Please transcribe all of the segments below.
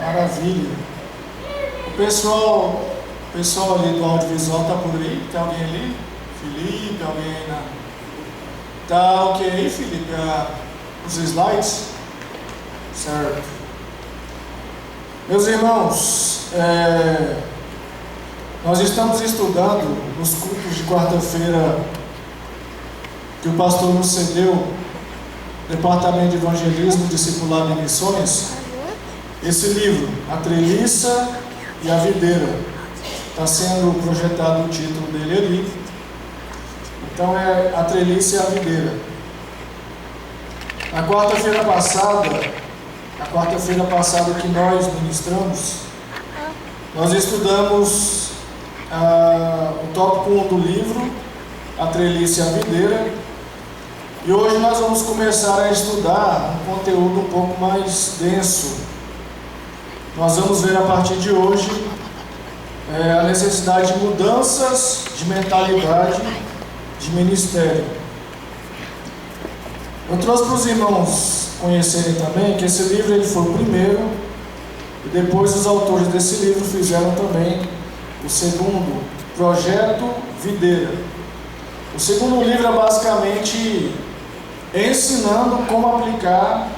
Maravilha. O pessoal ali do audiovisual está por aí? Tem alguém ali? Felipe, alguém aí na... Tá ok aí, Felipe? Os slides? Certo. Meus irmãos, nós estamos estudando nos cultos de quarta-feira que o pastor nos cedeu, Departamento de Evangelismo, Discipulado e Missões, esse livro, A Treliça e a Videira. Está sendo projetado o título dele ali. Então é A Treliça e a Videira. Na quarta-feira passada que nós ministramos, nós estudamos o tópico 1 do livro, A Treliça e a Videira. E hoje nós vamos começar a estudar um conteúdo um pouco mais denso. Nós vamos ver a partir de hoje a necessidade de mudanças de mentalidade, de ministério. Eu trouxe para os irmãos conhecerem também que esse livro ele foi o primeiro, e depois os autores desse livro fizeram também o segundo, Projeto Videira. O segundo livro é basicamente ensinando como aplicar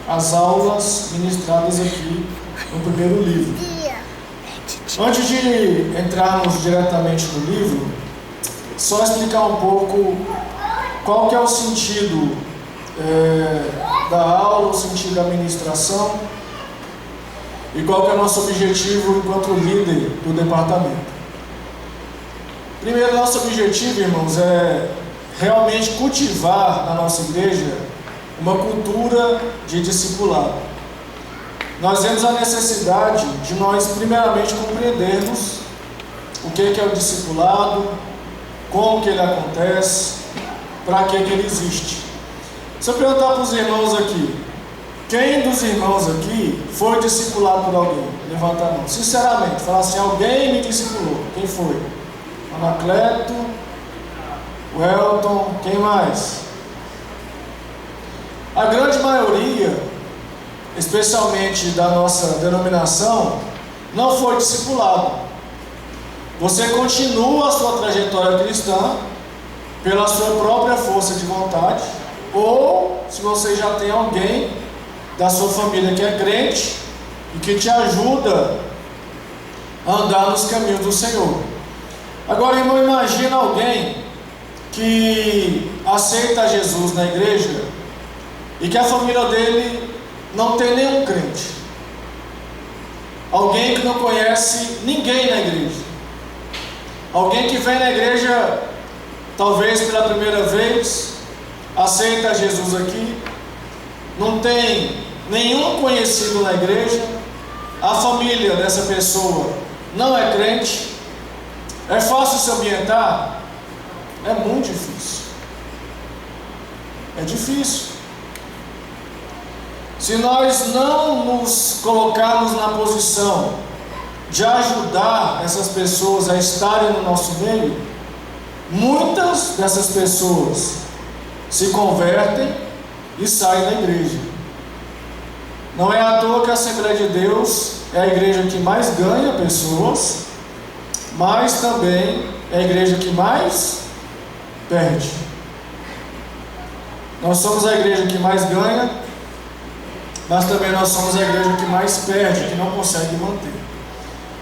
as aulas ministradas aqui no primeiro livro. Antes de entrarmos diretamente no livro, só explicar um pouco qual que é o sentido da aula, o sentido da ministração e qual que é o nosso objetivo enquanto líder do departamento. Primeiro, nosso objetivo, irmãos, é realmente cultivar na nossa igreja uma cultura de discipulado. Nós vemos a necessidade de nós primeiramente compreendermos o que é o discipulado, como que ele acontece, para que ele existe. Se eu perguntar para os irmãos aqui, quem dos irmãos aqui foi discipulado por alguém? Levanta a mão. Sinceramente, fala assim, alguém me discipulou. Quem foi? Anacleto, o Elton, quem mais? A grande maioria, especialmente da nossa denominação, não foi discipulado. Você continua a sua trajetória cristã pela sua própria força de vontade, ou se você já tem alguém da sua família que é crente e que te ajuda a andar nos caminhos do Senhor. Agora, irmão, imagina alguém que aceita Jesus na igreja e que a família dele não tem nenhum crente. Alguém que não conhece ninguém na igreja. Alguém que vem na igreja, talvez pela primeira vez, aceita Jesus aqui, não tem nenhum conhecido na igreja, a família dessa pessoa não é crente. É fácil se ambientar? É muito difícil. É difícil. Se nós não nos colocarmos na posição de ajudar essas pessoas a estarem no nosso meio, muitas dessas pessoas se convertem e saem da igreja. Não é à toa que a Assembleia de Deus é a igreja que mais ganha pessoas, mas também é a igreja que mais perde. Nós somos a igreja que mais ganha, mas também nós somos a igreja que mais perde, que não consegue manter.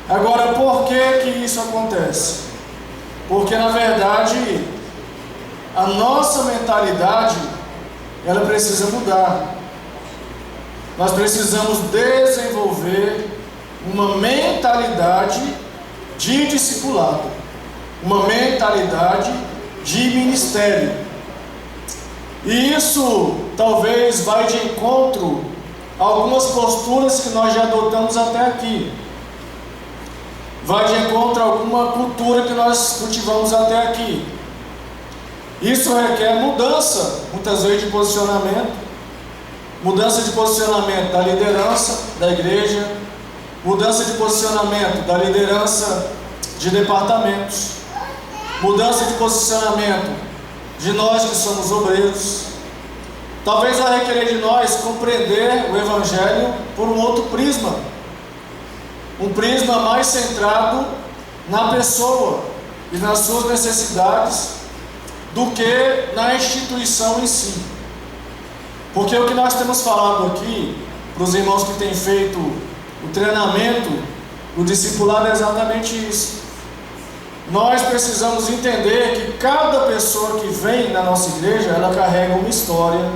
Agora, por que isso acontece? Porque, na verdade, a nossa mentalidade, ela precisa mudar. Nós precisamos desenvolver uma mentalidade de discipulado, uma mentalidade de ministério. E isso talvez vai de encontro a algumas posturas que nós já adotamos até aqui. Vai de encontro a alguma cultura que nós cultivamos até aqui. Isso requer mudança, muitas vezes, de posicionamento. Mudança de posicionamento da liderança da igreja, mudança de posicionamento da liderança de departamentos, mudança de posicionamento de nós que somos obreiros. Talvez vai requerer de nós compreender o Evangelho por um outro prisma, um prisma mais centrado na pessoa e nas suas necessidades do que na instituição em si. Porque o que nós temos falado aqui, para os irmãos que têm feito o treinamento, o discipulado, é exatamente isso. Nós precisamos entender que cada pessoa que vem na nossa igreja, ela carrega uma história,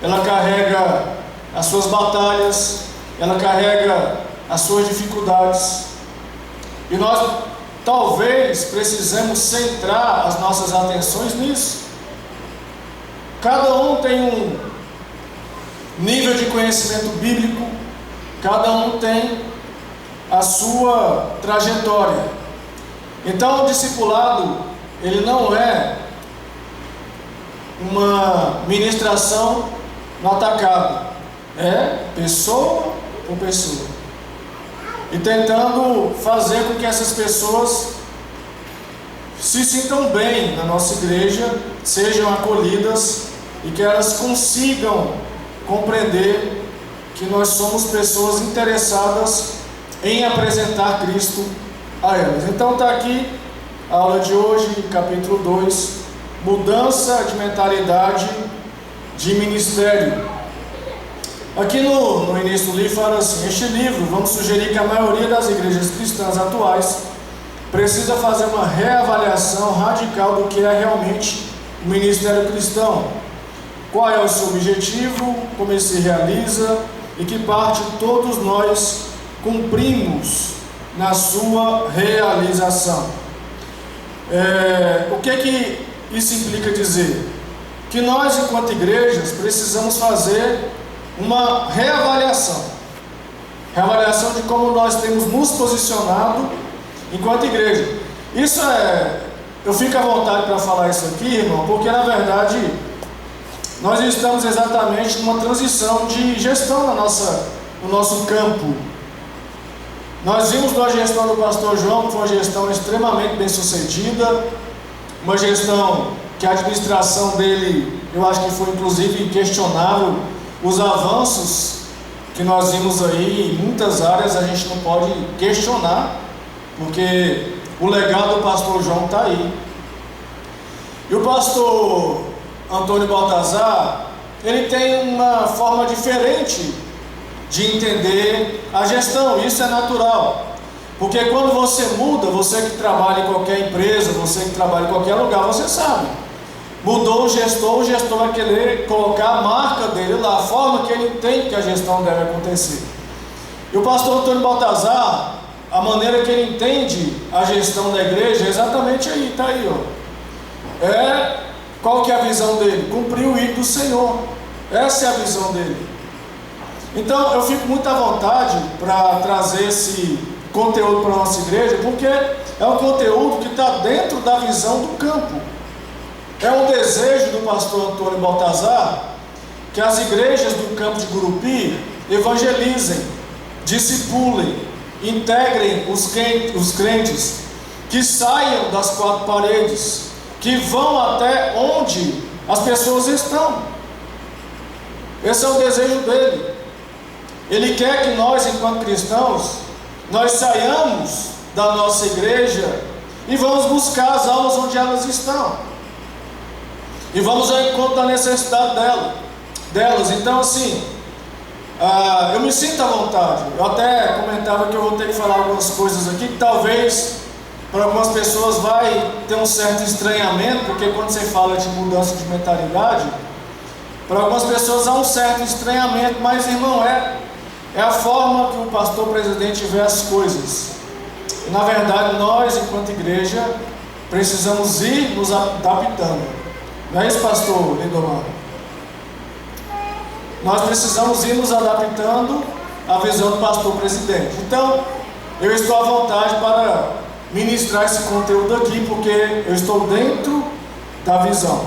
ela carrega as suas batalhas, ela carrega as suas dificuldades, e nós talvez precisemos centrar as nossas atenções nisso. Cada um tem um nível de conhecimento bíblico, cada um tem a sua trajetória. Então o discipulado, ele não é uma ministração no atacado, é pessoa por pessoa, e tentando fazer com que essas pessoas se sintam bem na nossa igreja, sejam acolhidas e que elas consigam compreender que nós somos pessoas interessadas em apresentar Cristo a elas. Então está aqui a aula de hoje, capítulo 2, mudança de mentalidade de ministério. Aqui no início do livro fala assim: este livro, vamos sugerir que a maioria das igrejas cristãs atuais precisa fazer uma reavaliação radical do que é realmente o ministério cristão, qual é o seu objetivo, como ele se realiza e que parte todos nós cumprimos na sua realização. O que isso implica dizer? Que nós, enquanto igrejas, precisamos fazer uma reavaliação de como nós temos nos posicionado enquanto igreja. Isso eu fico à vontade para falar isso aqui, irmão, porque na verdade nós estamos exatamente numa transição de gestão no nosso campo. Nós vimos na gestão do pastor João, que foi uma gestão extremamente bem sucedida, uma gestão que a administração dele, eu acho que foi inclusive inquestionável. Os avanços que nós vimos aí em muitas áreas a gente não pode questionar, porque o legado do pastor João está aí. E o pastor Antônio Baltazar, ele tem uma forma diferente de entender a gestão. Isso é natural, porque quando você muda, você que trabalha em qualquer empresa, você que trabalha em qualquer lugar, você sabe. Mudou o gestor vai querer colocar a marca dele lá, a forma que ele entende que a gestão deve acontecer. E o pastor Antônio Baltazar, a maneira que ele entende a gestão da igreja é exatamente aí, está aí, ó. Qual que é a visão dele? Cumprir o ídolo do Senhor. Essa é a visão dele. Então eu fico muito à vontade para trazer esse conteúdo para a nossa igreja, porque é um conteúdo que está dentro da visão do campo. É um desejo do pastor Antônio Baltazar que as igrejas do campo de Gurupi evangelizem, discipulem, integrem os crentes, que saiam das quatro paredes, que vão até onde as pessoas estão. Esse é o desejo dele. Ele quer que nós, enquanto cristãos, nós saiamos da nossa igreja e vamos buscar as almas onde elas estão. E vamos ao encontro da necessidade delas. Então assim, eu me sinto à vontade. Eu até comentava que eu vou ter que falar algumas coisas aqui que talvez para algumas pessoas vai ter um certo estranhamento, porque quando você fala de mudança de mentalidade, para algumas pessoas há um certo estranhamento, mas irmão, é a forma que o pastor presidente vê as coisas. E, na verdade, nós, enquanto igreja, precisamos ir nos adaptando. Não é isso, pastor Lindomar? Nós precisamos ir nos adaptando à visão do pastor presidente. Então, eu estou à vontade para ministrar esse conteúdo aqui, porque eu estou dentro da visão.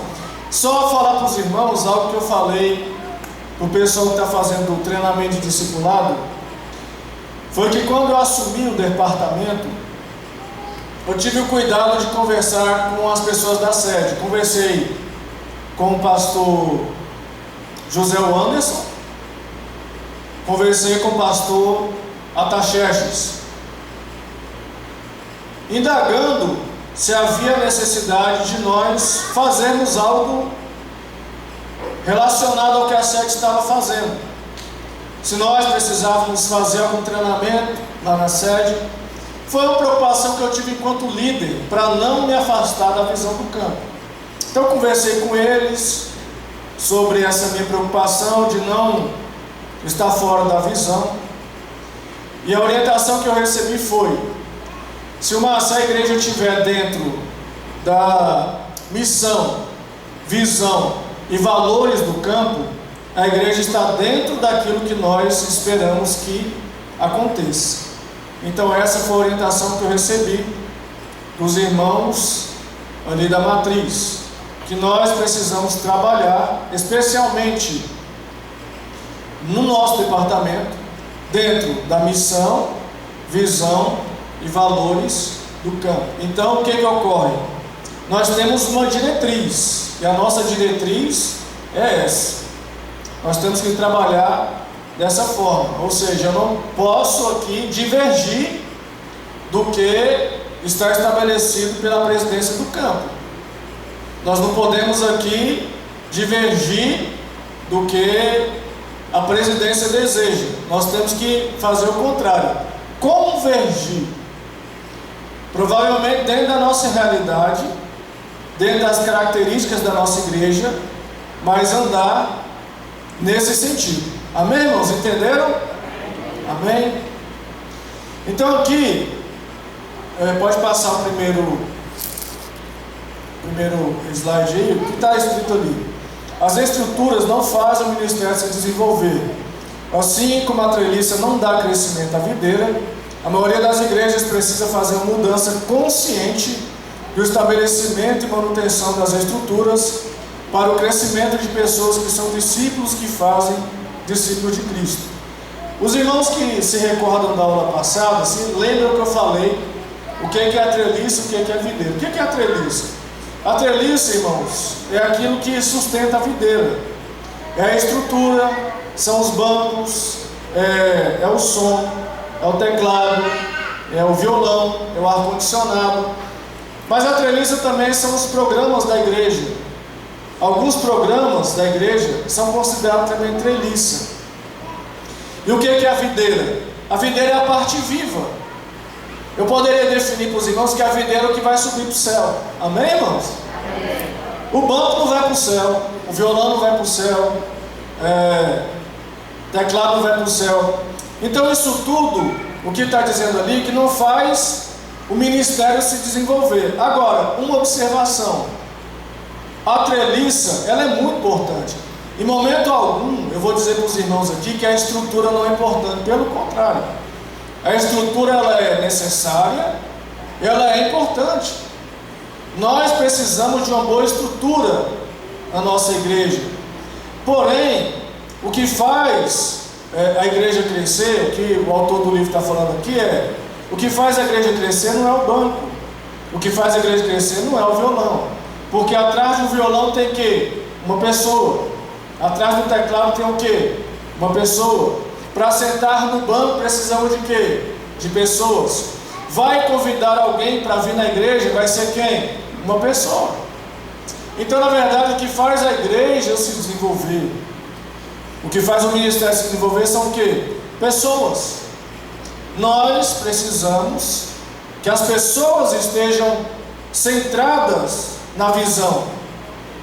Só falar para os irmãos algo que eu falei para o pessoal que está fazendo o treinamento de discipulado, foi que quando eu assumi o departamento, eu tive o cuidado de conversar com as pessoas da sede. Conversei com o pastor José Anderson, conversei com o pastor Ataxerxes, indagando se havia necessidade de nós fazermos algo relacionado ao que a sede estava fazendo. Se nós precisávamos fazer algum treinamento lá na sede. Foi uma preocupação que eu tive enquanto líder, para não me afastar da visão do campo. Então eu conversei com eles sobre essa minha preocupação de não estar fora da visão. E a orientação que eu recebi foi: se a igreja estiver dentro da missão, visão e valores do campo, a igreja está dentro daquilo que nós esperamos que aconteça. Então essa foi a orientação que eu recebi dos irmãos ali da matriz, que nós precisamos trabalhar, especialmente no nosso departamento, dentro da missão, visão e valores do campo. Então o que ocorre? Nós temos uma diretriz, e a nossa diretriz é essa. Nós temos que trabalhar dessa forma, ou seja, eu não posso aqui divergir do que está estabelecido pela presidência do campo. Nós não podemos aqui divergir do que a presidência deseja. Nós temos que fazer o contrário, convergir. Provavelmente dentro da nossa realidade, dentro das características da nossa igreja, mas andar nesse sentido. Amém, irmãos? Entenderam? Amém? Então aqui, pode passar o primeiro slide aí. O que está escrito ali? As estruturas não fazem o ministério se desenvolver. Assim como a treliça não dá crescimento à videira, a maioria das igrejas precisa fazer uma mudança consciente do estabelecimento e manutenção das estruturas para o crescimento de pessoas que são discípulos que fazem discípulos de Cristo. Os irmãos que se recordam da aula passada, se lembram que eu falei o que é a treliça e o que é a videira. O que é a treliça? A treliça, irmãos, é aquilo que sustenta a videira. É a estrutura, são os bancos, é o som, é o teclado, é o violão, é o ar-condicionado. Mas a treliça também são os programas da igreja. Alguns programas da igreja são considerados também treliça. E o que é a videira? A videira é a parte viva. Eu poderia definir para os irmãos que a videira é o que vai subir para o céu. Amém, irmãos? Amém. O banco não vai para o céu, o violão não vai para o céu, o teclado não vai para o céu. Então isso tudo, o que está dizendo ali, que não faz o ministério se desenvolver. Agora, uma observação. A treliça, ela é muito importante. Em momento algum, eu vou dizer para os irmãos aqui que a estrutura não é importante. Pelo contrário, a estrutura ela é necessária, ela é importante. Nós precisamos de uma boa estrutura na nossa igreja. Porém, o que faz a igreja crescer, o que o autor do livro está falando aqui o que faz a igreja crescer não é o banco. O que faz a igreja crescer não é o violão. Porque atrás do violão tem o quê? Uma pessoa. Atrás do teclado tem o quê? Uma pessoa. Para sentar no banco precisamos de quê? De pessoas. Vai convidar alguém para vir na igreja, vai ser quem? Uma pessoa. Então, na verdade, o que faz a igreja se desenvolver, o que faz o ministério se desenvolver são o quê? Pessoas. Nós precisamos que as pessoas estejam centradas na visão.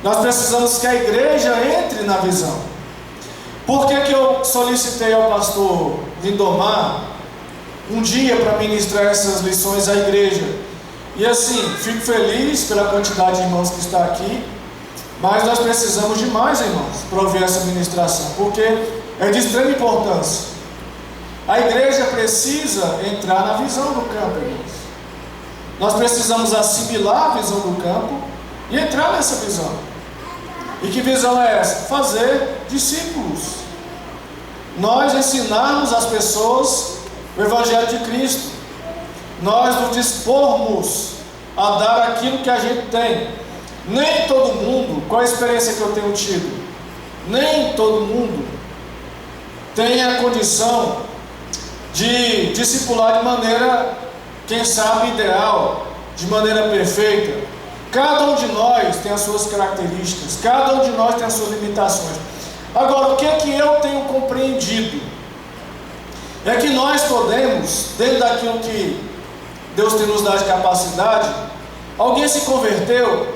Nós precisamos que a igreja entre na visão. Por que eu solicitei ao pastor Lindomar um dia para ministrar essas lições à igreja? E assim, fico feliz pela quantidade de irmãos que está aqui, mas nós precisamos de mais irmãos para ouvir essa ministração, porque é de extrema importância. A igreja precisa entrar na visão do campo, irmãos. Nós precisamos assimilar a visão do campo e entrar nessa visão. E que visão é essa? Fazer discípulos. Nós ensinarmos as pessoas o Evangelho de Cristo. Nós nos dispormos a dar aquilo que a gente tem. Nem todo mundo, qual a experiência que eu tenho tido? Nem todo mundo tem a condição de discipular de maneira quem sabe, ideal, de maneira perfeita. Cada um de nós tem as suas características, cada um de nós tem as suas limitações. Agora, o que é que eu tenho compreendido? É que nós podemos, dentro daquilo que Deus tem nos dado de capacidade, alguém se converteu,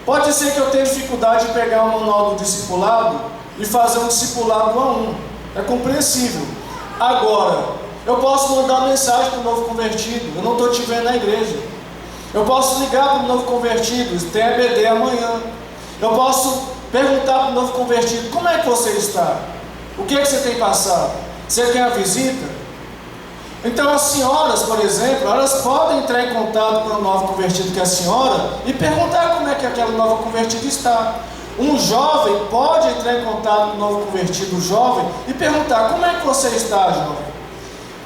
pode ser que eu tenha dificuldade de pegar o manual do discipulado e fazer um discipulado 1 a 1. É compreensível. Agora, eu posso mandar mensagem para o novo convertido, eu não estou te vendo na igreja. Eu posso ligar para o novo convertido, tem EBD amanhã. Eu posso perguntar para o novo convertido, como é que você está? O que é que você tem passado? Você quer a visita? Então as senhoras, por exemplo, elas podem entrar em contato com o novo convertido, que é a senhora, e perguntar como é que aquela nova convertida está. Um jovem pode entrar em contato com o novo convertido jovem e perguntar, como é que você está, jovem?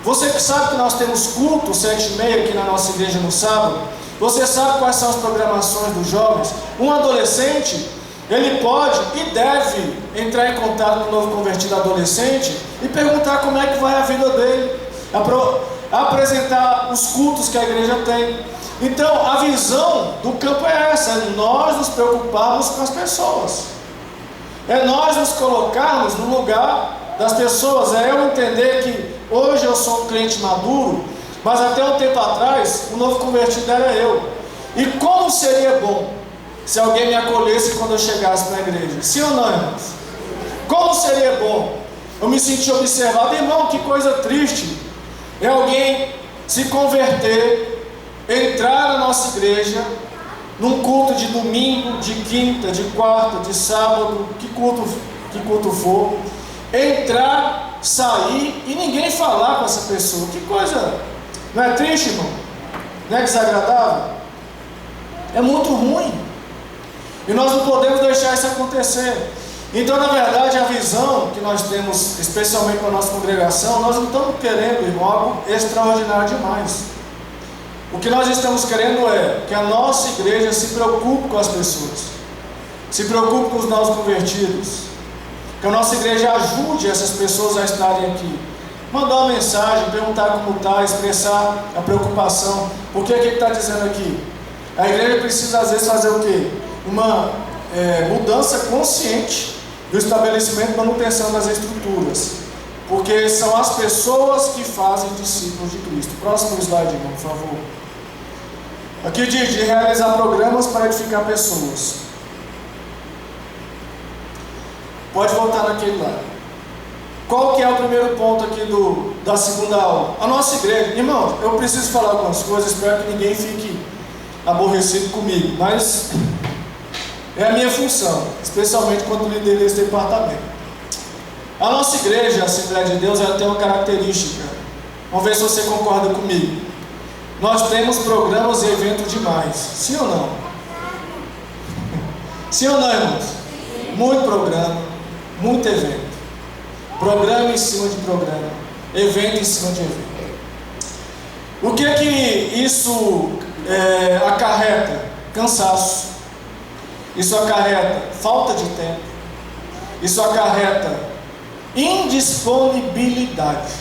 Você que sabe que nós temos culto 7h30 aqui na nossa igreja no sábado, você sabe quais são as programações dos jovens? Um adolescente, ele pode e deve entrar em contato com o novo convertido adolescente e perguntar como é que vai a vida dele, apresentar os cultos que a igreja tem. Então a visão do campo é essa, é nós nos preocuparmos com as pessoas, é nós nos colocarmos no lugar das pessoas, é eu entender que hoje eu sou um crente maduro, mas até um tempo atrás o novo convertido era eu. E como seria bom se alguém me acolhesse quando eu chegasse na igreja? Sim ou não, irmãos? Como seria bom eu me sentir observado? Irmão, que coisa triste é alguém se converter, entrar na nossa igreja, num culto de domingo, de quinta, de quarta, de sábado, que culto for, entrar, sair e ninguém falar com essa pessoa. Que coisa, não é triste, irmão? Não é desagradável? É muito ruim. E nós não podemos deixar isso acontecer. Então, na verdade, a visão que nós temos, especialmente para a nossa congregação, nós não estamos querendo, irmão, algo extraordinário demais. O que nós estamos querendo é que a nossa igreja se preocupe com as pessoas, se preocupe com os novos convertidos, que a nossa igreja ajude essas pessoas a estarem aqui, mandar uma mensagem, perguntar como está, expressar a preocupação. Porque o que está dizendo aqui? A igreja precisa às vezes fazer o quê? Uma mudança consciente do estabelecimento e manutenção das estruturas, porque são as pessoas que fazem discípulos de Cristo. Próximo slide, irmão, por favor. Aqui diz de realizar programas para edificar pessoas. Pode voltar naquele lá. Qual que é o primeiro ponto aqui da segunda aula? A nossa igreja. Irmão, eu preciso falar algumas coisas, espero que ninguém fique aborrecido comigo, mas é a minha função, especialmente quando liderei esse departamento. A nossa igreja, a Assembleia de Deus, ela tem uma característica. Vamos ver se você concorda comigo. Nós temos programas e eventos demais. Sim ou não? Sim ou não, irmãos? Muito programa, muito evento. Programa em cima de programa, evento em cima de evento. O que é que isso acarreta? Cansaço. Isso acarreta falta de tempo. Isso acarreta indisponibilidade.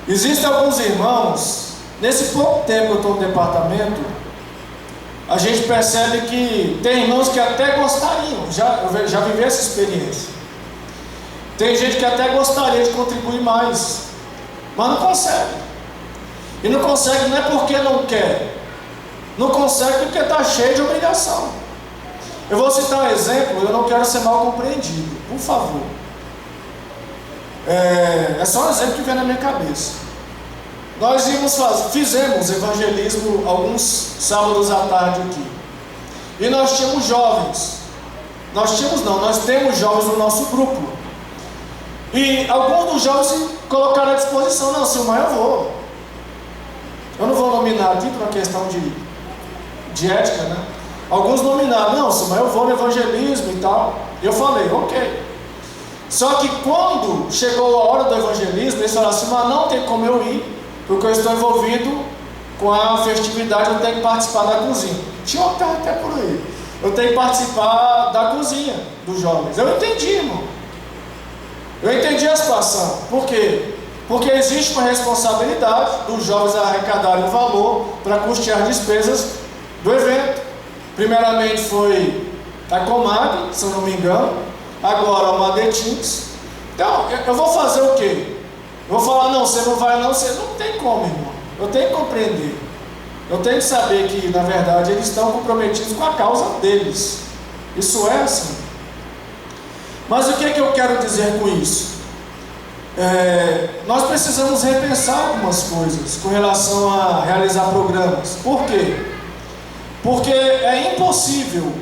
Existem alguns irmãos, nesse pouco tempo que eu estou no departamento, a gente percebe que tem irmãos que até gostariam, eu já vivi essa experiência. Tem gente que até gostaria de contribuir mais, mas não consegue. E não consegue não é porque não quer, não consegue porque está cheio de obrigação. Eu vou citar um exemplo, eu não quero ser mal compreendido, por favor. É só um exemplo que vem na minha cabeça. Nós fizemos evangelismo alguns sábados à tarde aqui. E nós tínhamos jovens. Nós temos jovens no nosso grupo. E alguns dos jovens se colocaram à disposição. Não, Silmar, eu vou. Eu não vou nominar aqui por uma questão de ética, né? Alguns nominaram, não, Silmar, eu vou no evangelismo e tal. Eu falei, ok. Só que quando chegou a hora do evangelismo, eles falaram assim, mas não tem como eu ir, porque eu estou envolvido com a festividade, eu tenho que participar da cozinha. Tinha outro até por aí. Eu tenho que participar da cozinha dos jovens. Eu entendi, irmão. Eu entendi a situação. Por quê? Porque existe uma responsabilidade dos jovens a arrecadarem o valor para custear despesas do evento. Primeiramente foi a Comag, se eu não me engano, agora a Madetins. Então, eu vou fazer o quê? Eu vou falar, não, você não vai não, você não tem como, irmão. Eu tenho que compreender. Eu tenho que saber que, na verdade, eles estão comprometidos com a causa deles. Isso é assim. Mas o que é que eu quero dizer com isso? Nós precisamos repensar algumas coisas com relação a realizar programas. Por quê? Porque é impossível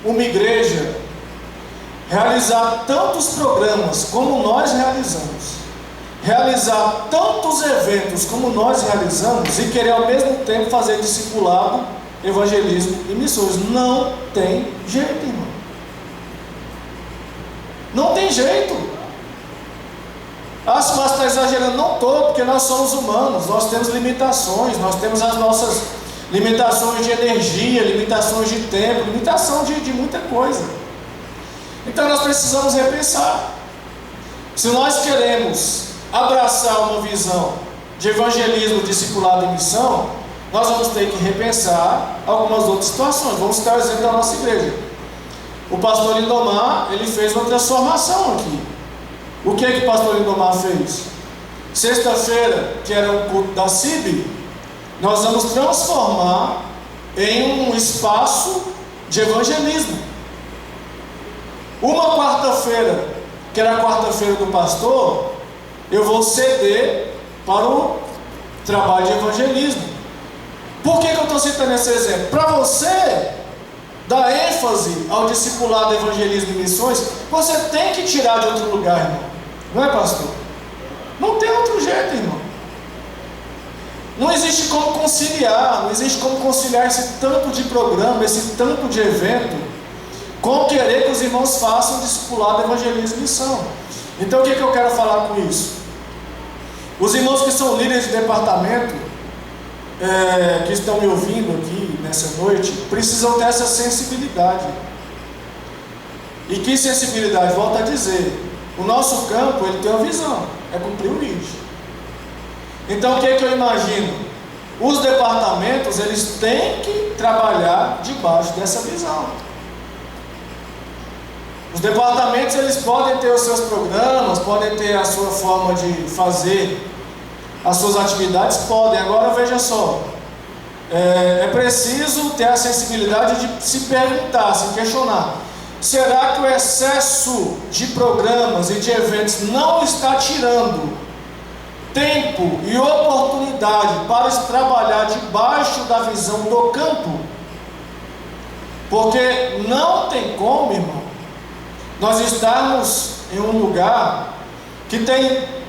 uma igreja realizar tantos programas como nós realizamos, realizar tantos eventos como nós realizamos e querer ao mesmo tempo fazer discipulado, evangelismo e missões. Não tem jeito, irmão. Não tem jeito. Ah, se você está exagerando, não estou, porque nós somos humanos, nós temos limitações, nós temos as nossas limitações de energia, limitações de tempo, limitação de muita coisa. Então nós precisamos repensar. Se nós queremos abraçar uma visão de evangelismo, discipulado e missão, nós vamos ter que repensar algumas outras situações. Vamos citar o exemplo da nossa igreja. O pastor Lindomar, ele fez uma transformação aqui. O que o pastor Lindomar fez? Sexta-feira, que era o culto da CIB, nós vamos transformar em um espaço de evangelismo. Uma quarta-feira, que era a quarta-feira do pastor, eu vou ceder para o trabalho de evangelismo. Por que eu estou citando esse exemplo? Para você dar ênfase ao discipulado, evangelismo e missões, você tem que tirar de outro lugar, irmão. Não é, pastor? Não tem outro jeito, irmão. Não existe como conciliar, não existe como conciliar esse tanto de programa, esse tanto de evento, com querer que os irmãos façam discipulado, evangelismo e missão. Então o que eu quero falar com isso? Os irmãos que são líderes de departamento, que estão me ouvindo aqui nessa noite, precisam ter essa sensibilidade. E que sensibilidade? Volto a dizer, o nosso campo, ele tem uma visão, é cumprir o RID. Então o que eu imagino? Os departamentos, eles têm que trabalhar debaixo dessa visão. Os departamentos, eles podem ter os seus programas, podem ter a sua forma de fazer as suas atividades, podem. Agora veja só, é preciso ter a sensibilidade de se perguntar, se questionar: será que o excesso de programas e de eventos não está tirando tempo e oportunidade para se trabalhar debaixo da visão do campo? Porque não tem como, irmão, nós estarmos em um lugar que tem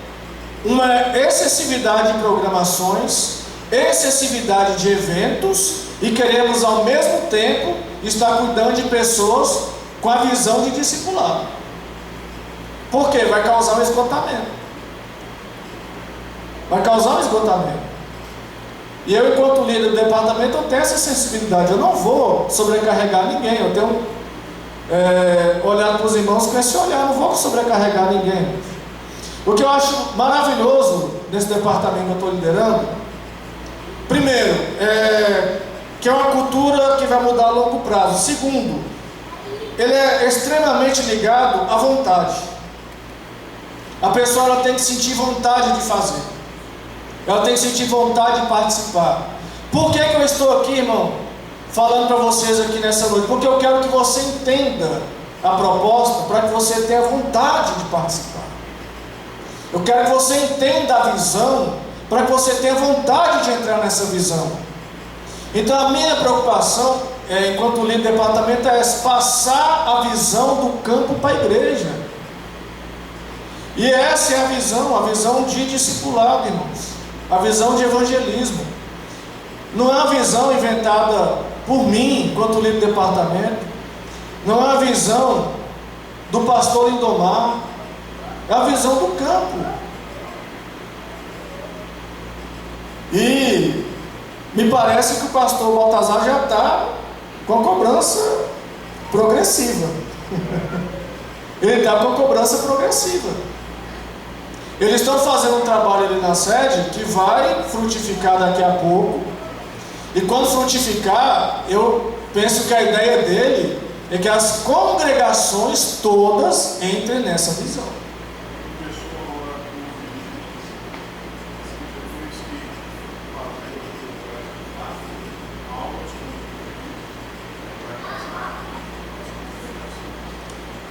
uma excessividade de programações, excessividade de eventos, e queremos ao mesmo tempo estar cuidando de pessoas com a visão de discipulado. Por quê? Vai causar um esgotamento. Vai causar um esgotamento. E eu, enquanto líder do departamento, eu tenho essa sensibilidade. Eu não vou sobrecarregar ninguém. Eu tenho olhado para os irmãos com esse olhar. Eu não vou sobrecarregar ninguém. O que eu acho maravilhoso nesse departamento que eu estou liderando, primeiro, que é uma cultura que vai mudar a longo prazo. Segundo, ele é extremamente ligado à vontade. A pessoa, ela tem que sentir vontade de fazer. Ela tem que sentir vontade de participar. Por que eu estou aqui, irmão, falando para vocês aqui nessa noite? Porque eu quero que você entenda a proposta, para que você tenha vontade de participar. Eu quero que você entenda a visão, para que você tenha vontade de entrar nessa visão. Então a minha preocupação, enquanto líder do departamento, é passar a visão do campo para a igreja. E essa é a visão de discipulado, irmãos. A visão de evangelismo. Não é uma visão inventada por mim, enquanto líder do departamento. Não é uma visão do pastor Lindomar. É a visão do campo. E me parece que o pastor Baltazar já está com a cobrança progressiva. Ele está com a cobrança progressiva. Eles estão fazendo um trabalho ali na sede que vai frutificar daqui a pouco. E quando frutificar, eu penso que a ideia dele é que as congregações todas entrem nessa visão.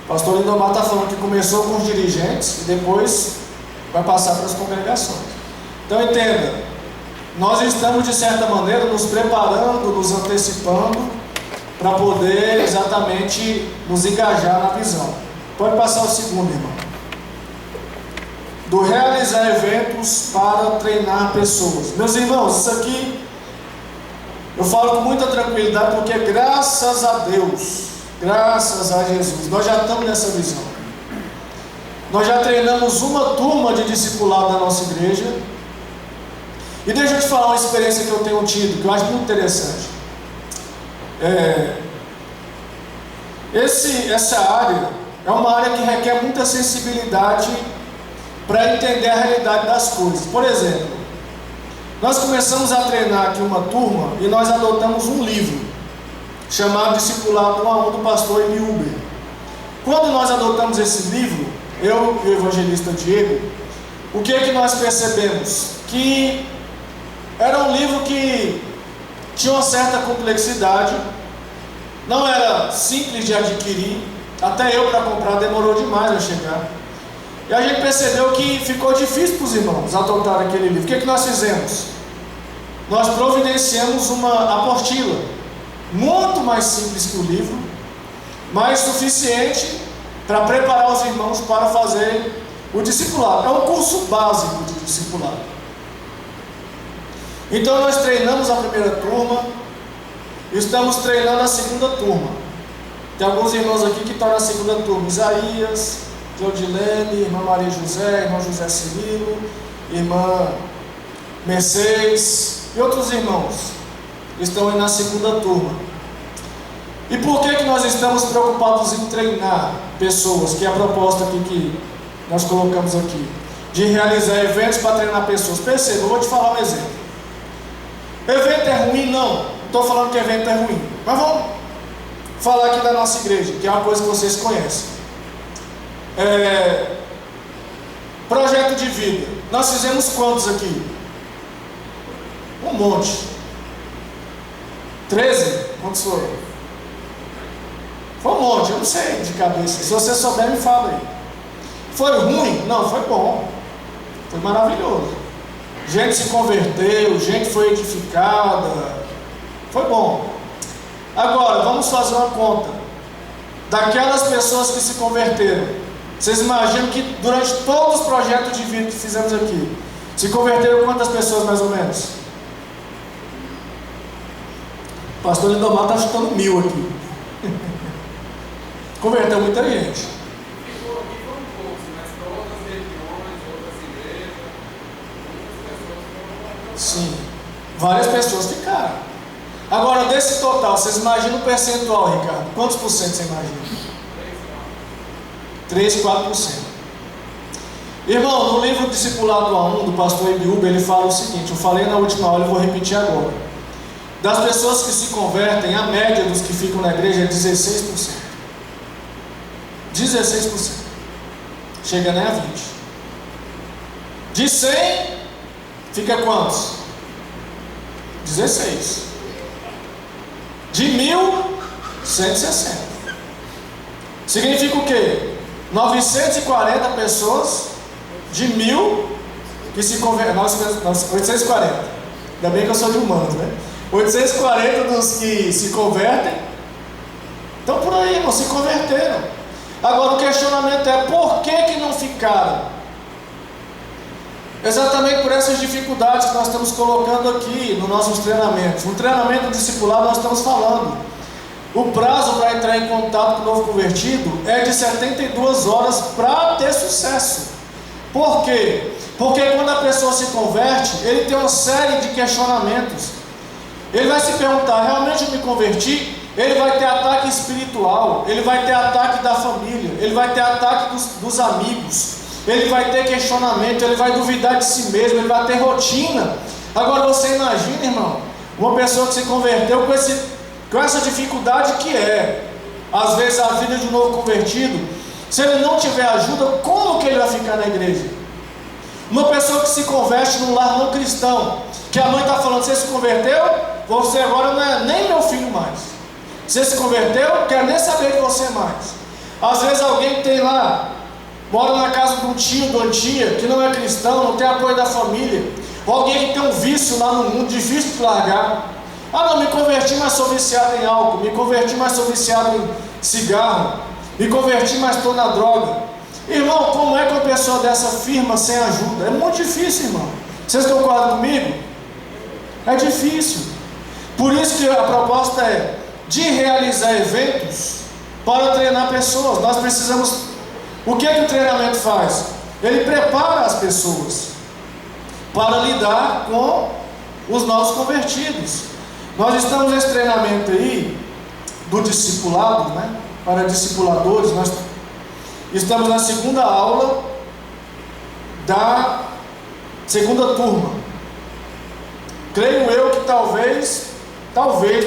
O pastor Lindomar está falando que começou com os dirigentes e depois vai passar para as congregações. Então entenda, nós estamos de certa maneira nos preparando, nos antecipando para poder exatamente nos engajar na visão. Pode passar o segundo, irmão. Do realizar eventos para treinar pessoas. Meus irmãos, isso aqui eu falo com muita tranquilidade porque graças a Deus, graças a Jesus, nós já estamos nessa visão. Nós já treinamos uma turma de discipulado na nossa igreja. E deixa eu te falar uma experiência que eu tenho tido, que eu acho muito interessante. Essa área é uma área que requer muita sensibilidade para entender a realidade das coisas. Por exemplo, nós começamos a treinar aqui uma turma e nós adotamos um livro chamado Discipulado 1 a 1 do pastor Eliuber. Quando nós adotamos esse livro, eu e o evangelista Diego, o que é que nós percebemos? Que era um livro que tinha uma certa complexidade, não era simples de adquirir, até eu para comprar demorou demais a chegar. E a gente percebeu que ficou difícil para os irmãos adotar aquele livro. O que é que nós fizemos? Nós providenciamos uma apostila, muito mais simples que o livro, mas suficiente para preparar os irmãos para fazer o discipulado. É um curso básico de discipulado. Então nós treinamos a primeira turma, estamos treinando a segunda turma. Tem alguns irmãos aqui que estão na segunda turma: Isaías, Claudilene, irmã Maria José, irmão José Cirilo, irmã Mercedes e outros irmãos estão aí na segunda turma. E por que nós estamos preocupados em treinar pessoas, que é a proposta aqui que nós colocamos aqui, de realizar eventos para treinar pessoas? Perceba, eu vou te falar um exemplo. Evento é ruim? Não estou falando que evento é ruim, mas vamos falar aqui da nossa igreja, que é uma coisa que vocês conhecem. Projeto de vida, nós fizemos quantos aqui? Um monte. 13? Quantos foram? Foi um monte, eu não sei de cabeça. Se você souber, me fala aí. Foi ruim? Não, foi bom. Foi maravilhoso. Gente se converteu, gente foi edificada. Foi bom. Agora, vamos fazer uma conta. Daquelas pessoas que se converteram, vocês imaginam que durante todos os projetos de vida que fizemos aqui, se converteram quantas pessoas mais ou menos? O pastor Lindomar está chutando 1000 aqui. Converteu muita gente. Ficou aqui foram poucos, mas para outras regiões, outras igrejas, muitas pessoas foram. Sim, várias pessoas ficaram. Agora, desse total, vocês imaginam o percentual, Ricardo? Quantos por cento você imagina? 3, 4%. Irmão, no livro Discipulado a 1 do pastor Eliuber, ele fala o seguinte, eu falei na última aula e vou repetir agora. Das pessoas que se convertem, a média dos que ficam na igreja é 16%. 16%. Chega nem a 20%. De 100, fica quantos? 16. De 1000, 160. Significa o quê? 940 pessoas de 1000 que se convertem. 840. Ainda bem que eu sou de humanos, né? 840 dos que se convertem. Então por aí, irmão, se converteram. Agora o questionamento é: por que não ficaram? Exatamente por essas dificuldades que nós estamos colocando aqui nos nossos treinamentos. No treinamento discipulado nós estamos falando. O prazo para entrar em contato com o novo convertido é de 72 horas para ter sucesso. Por quê? Porque quando a pessoa se converte, ele tem uma série de questionamentos. Ele vai se perguntar: realmente eu me converti? Ele vai ter ataque espiritual, ele vai ter ataque da família, ele vai ter ataque dos amigos, ele vai ter questionamento, ele vai duvidar de si mesmo, ele vai ter rotina. Agora você imagina, irmão, uma pessoa que se converteu com essa dificuldade que é, às vezes, a vida de um novo convertido. Se ele não tiver ajuda, como que ele vai ficar na igreja? Uma pessoa que se converte num lar não cristão, que a mãe está falando: você se converteu? Você agora não é nem meu filho mais. Você se converteu? Quero nem saber de você mais. Às vezes alguém que tem lá, mora na casa de um tio, de uma tia, que não é cristão, não tem apoio da família, ou alguém que tem um vício lá no mundo, difícil de largar. Ah não, me converti, mas sou viciado em álcool, me converti, mas sou viciado em cigarro, me converti, mas estou na droga. Irmão, como é que uma pessoa dessa firma sem ajuda? É muito difícil, irmão. Vocês concordam comigo? É difícil. Por isso que a proposta é de realizar eventos para treinar pessoas. Nós precisamos... O que é que o treinamento faz? Ele prepara as pessoas para lidar com os novos convertidos. Nós estamos nesse treinamento aí do discipulado, né? Para discipuladores. Nós estamos na segunda aula da segunda turma. Creio eu que talvez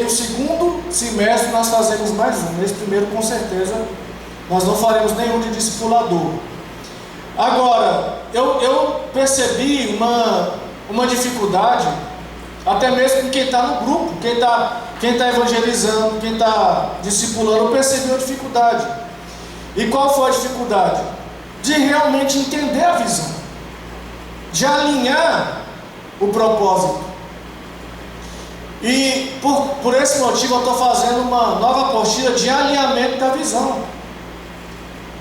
no segundo semestre nós fazemos mais um. Nesse primeiro, com certeza, nós não faremos nenhum de discipulador. Agora, eu percebi uma dificuldade, até mesmo com quem está no grupo, quem está evangelizando, quem está discipulando. Eu percebi uma dificuldade. E qual foi a dificuldade? De realmente entender a visão, de alinhar o propósito. E por esse motivo eu estou fazendo uma nova apostila de alinhamento da visão.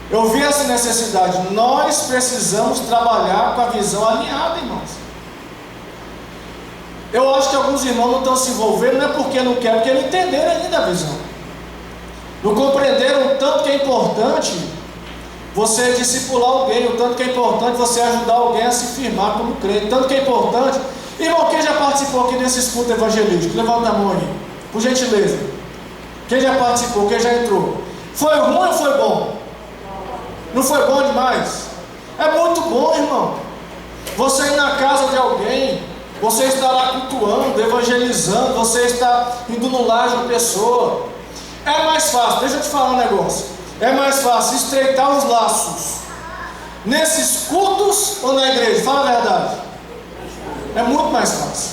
Eu vi essa necessidade. Nós precisamos trabalhar com a visão alinhada, irmãos. Eu acho que alguns irmãos não estão se envolvendo, não é porque não querem, porque não entenderam ainda a visão. Não compreenderam o tanto que é importante você discipular alguém, o tanto que é importante você ajudar alguém a se firmar como crente, o tanto que é importante. Irmão, quem já participou aqui desse culto evangelístico? Levanta a mão aí, por gentileza. Quem já participou, quem já entrou? Foi ruim ou foi bom? Não foi bom demais? É muito bom, irmão. Você ir na casa de alguém, você está lá cultuando, evangelizando, você está indo no lar de uma pessoa. É mais fácil, deixa eu te falar um negócio. É mais fácil estreitar os laços nesses cultos ou na igreja? Fala a verdade. É muito mais fácil.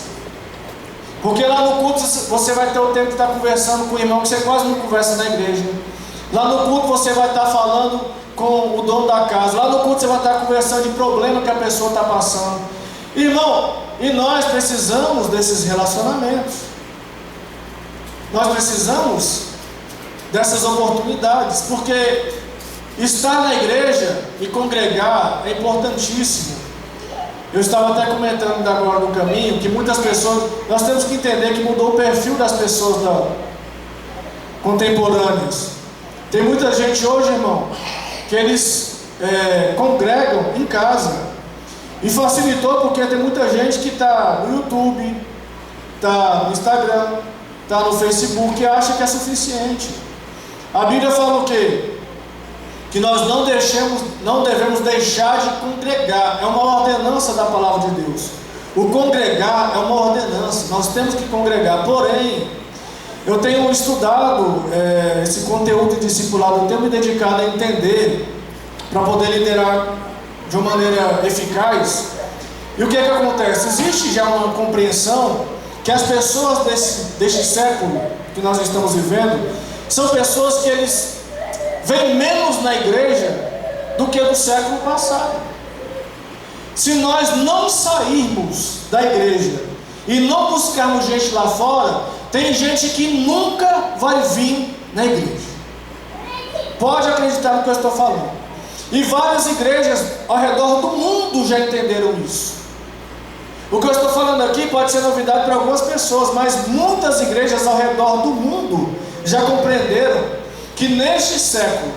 Porque lá no culto você vai ter o tempo de estar conversando com o irmão, que você quase não conversa na igreja. Lá no culto você vai estar falando com o dono da casa. Lá no culto você vai estar conversando de problema que a pessoa está passando. Irmão, e nós precisamos desses relacionamentos. Nós precisamos dessas oportunidades, porque estar na igreja e congregar é importantíssimo. Eu estava até comentando agora no caminho que muitas pessoas, nós temos que entender que mudou o perfil das pessoas contemporâneas. Tem muita gente hoje, irmão, que eles congregam em casa, e facilitou porque tem muita gente que está no YouTube, está no Instagram, está no Facebook, e acha que é suficiente. A Bíblia fala o quê? Que nós não devemos deixar de congregar. É uma ordenança da palavra de Deus. O congregar é uma ordenança. Nós temos que congregar. Porém, eu tenho estudado esse conteúdo de discipulado. Eu tenho me dedicado a entender, para poder liderar de uma maneira eficaz. E o que é que acontece? Existe já uma compreensão que as pessoas deste século que nós estamos vivendo são pessoas que eles vem menos na igreja do que no século passado. Se nós não sairmos da igreja e não buscarmos gente lá fora, tem gente que nunca vai vir na igreja. Pode acreditar no que eu estou falando. E várias igrejas ao redor do mundo já entenderam isso. O que eu estou falando aqui pode ser novidade para algumas pessoas, mas muitas igrejas ao redor do mundo já compreenderam que neste século,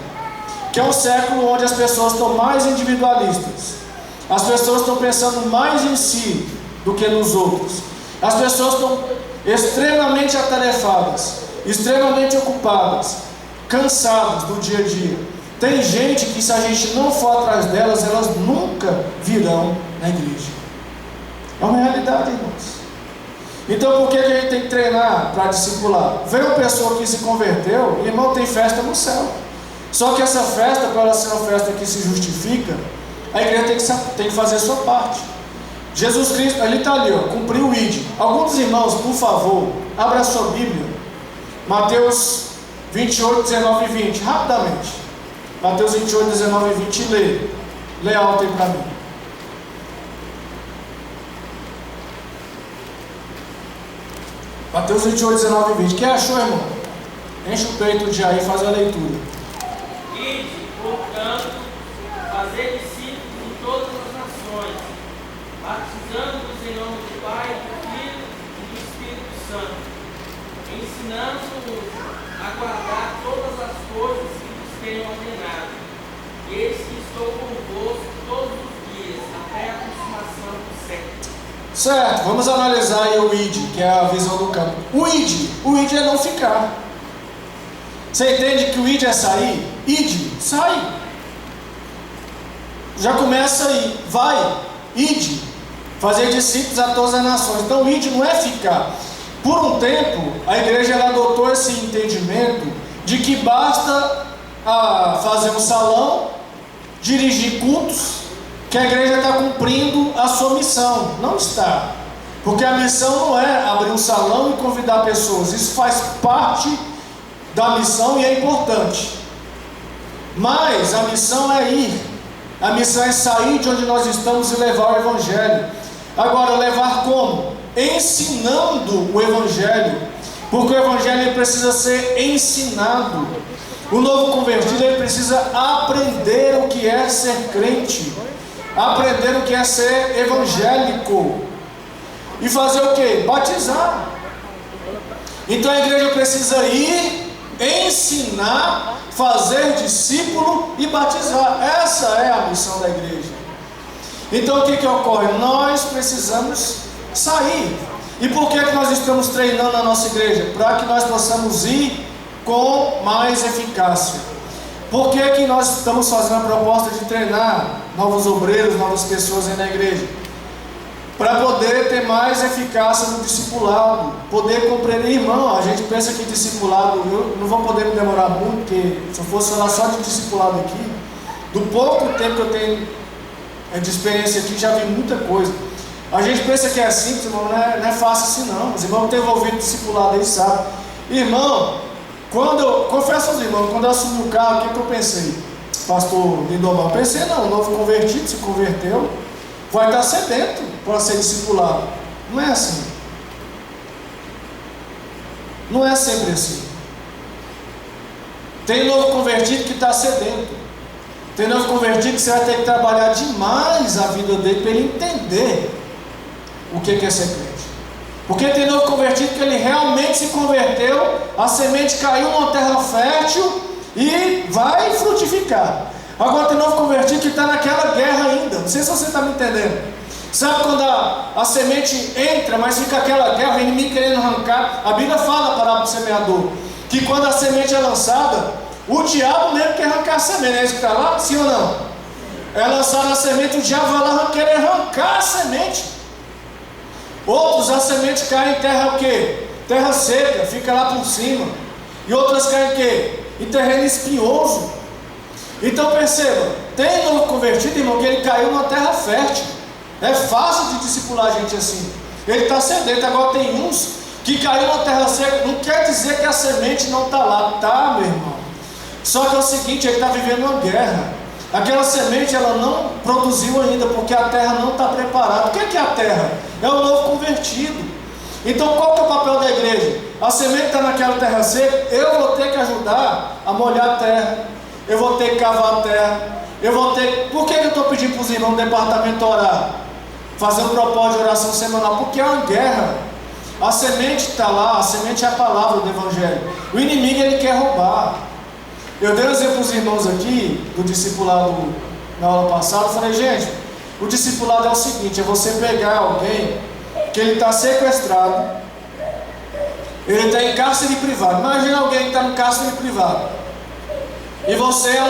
que é um século onde as pessoas estão mais individualistas, as pessoas estão pensando mais em si do que nos outros, as pessoas estão extremamente atarefadas, extremamente ocupadas, cansadas do dia a dia, Tem gente que, se a gente não for atrás delas, elas nunca virão na igreja. É uma realidade, irmãos. Então, por que a gente tem que treinar para discipular? Vem uma pessoa que se converteu, irmão, tem festa no céu. Só que essa festa, para ela ser uma festa que se justifica, a igreja tem que fazer a sua parte. Jesus Cristo, ele está ali, ó, cumpriu o ID. Alguns irmãos, por favor, abra a sua Bíblia. Mateus 28, 19 e 20, rapidamente. Mateus 28, 19 e 20, lê. Lê alto aí para mim. Mateus 28, 19 e 20. Quem achou, irmão? Enche o peito de aí e faz a leitura. Ide, portanto, fazer discípulos de todas as nações, batizando-os em nome do Pai, do Filho e do Espírito Santo, ensinando-os a guardar todas as coisas que vos tenho ordenado. E eis que estou convosco todos os dias, até a consumação do século. Certo, vamos analisar aí o ID, que é a visão do campo. O ID é não ficar. Você entende que o ID é sair? ID, sai. Já começa aí, vai, ID, fazer discípulos a todas as nações. Então o ID não é ficar. Por um tempo, a igreja ela adotou esse entendimento de que basta fazer um salão, dirigir cultos, que a igreja está cumprindo a sua missão. Não está. Porque a missão não é abrir um salão e convidar pessoas. Isso faz parte da missão e é importante. Mas a missão é ir. A missão é sair de onde nós estamos e levar o Evangelho. Agora, levar como? Ensinando o Evangelho. Porque o Evangelho ele precisa ser ensinado. O novo convertido ele precisa aprender o que é ser crente. Aprender o que é ser evangélico. E fazer o que? Batizar. Então a igreja precisa ir, ensinar, fazer discípulo e batizar. Essa é a missão da igreja. Então o que ocorre? Nós precisamos sair. E por que nós estamos treinando a nossa igreja? Para que nós possamos ir com mais eficácia. Por que nós estamos fazendo a proposta de treinar novos obreiros, novas pessoas aí na igreja? Para poder ter mais eficácia no discipulado, poder compreender, irmão. A gente pensa que discipulado, eu não vou poder me demorar muito, porque se eu fosse falar só de discipulado aqui, do pouco tempo que eu tenho de experiência aqui, já vi muita coisa. A gente pensa que é simples, irmão, não é fácil assim não. Os irmãos que têm envolvido discipulado aí sabem. Irmão, confesso aos irmãos, quando eu assumi o carro, o que eu pensei? Pastor Lindomar, pensei não, o novo convertido se converteu, vai estar sedento para ser discipulado. Não é assim. Não é sempre assim. Tem novo convertido que está sedento. Tem novo convertido que você vai ter que trabalhar demais a vida dele para ele entender o que é ser crente. Porque tem novo convertido que ele realmente se converteu, a semente caiu numa terra fértil e vai frutificar. Agora tem novo convertido que está naquela guerra ainda. Não sei se você está me entendendo. Sabe quando a semente entra, mas fica aquela guerra, o inimigo querendo arrancar? A Bíblia fala a parábola do semeador, que quando a semente é lançada, o diabo mesmo quer arrancar a semente. É isso que está lá? Sim ou não? É lançada a semente, o diabo vai lá querer arrancar a semente. Outros, a semente cai em terra o quê? Terra seca, fica lá por cima. E outras caem em quê? Em terreno espinhoso. Então perceba, tem novo convertido, irmão, que ele caiu numa terra fértil. É fácil de discipular gente assim. Ele está sedento. Agora tem uns que caiu na terra seca. Não quer dizer que a semente não está lá. Tá, meu irmão. Só que é o seguinte, ele está vivendo uma guerra. Aquela semente ela não produziu ainda, porque a terra não está preparada. O que é a terra? É o novo convertido. Então qual que é o papel da igreja? A semente está naquela terra seca, eu vou ter que ajudar a molhar a terra. Eu vou ter que cavar a terra. Por que eu estou pedindo para os irmãos do departamento orar? Fazendo propósito de oração semanal? Porque é uma guerra. A semente está lá, a semente é a palavra do Evangelho. O inimigo ele quer roubar. Eu dei um exemplo para os irmãos aqui, do discipulado na aula passada. Eu falei, gente, o discipulado é o seguinte: é você pegar alguém que ele está sequestrado, ele está em cárcere privado. Imagina alguém que está no cárcere privado. e você é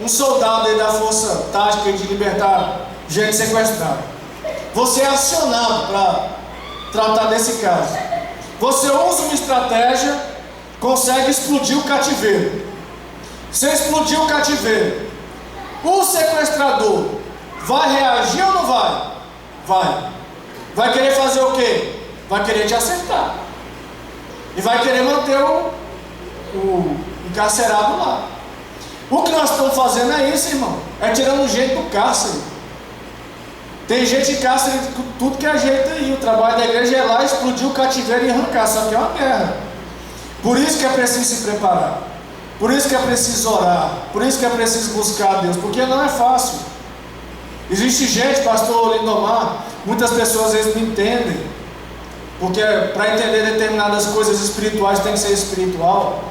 um soldado aí da força tática de libertar gente sequestrada. Você é acionado para tratar desse caso. Você usa uma estratégia, consegue explodir o cativeiro. Você explodiu o cativeiro. O sequestrador vai reagir ou não vai? Vai. Vai querer fazer o quê? Vai querer te acertar. E vai querer manter o encarcerado lá. O que nós estamos fazendo é isso, irmão. É tirando gente do cárcere. Tem gente em cárcere de tudo que é jeito aí. O trabalho da igreja é lá, explodir o cativeiro e arrancar. Só que é uma guerra. Por isso que é preciso se preparar. Por isso que é preciso orar. Por isso que é preciso buscar a Deus. Porque não é fácil. Existe gente, pastor Lindomar, muitas pessoas às vezes não entendem. Porque para entender determinadas coisas espirituais tem que ser espiritual.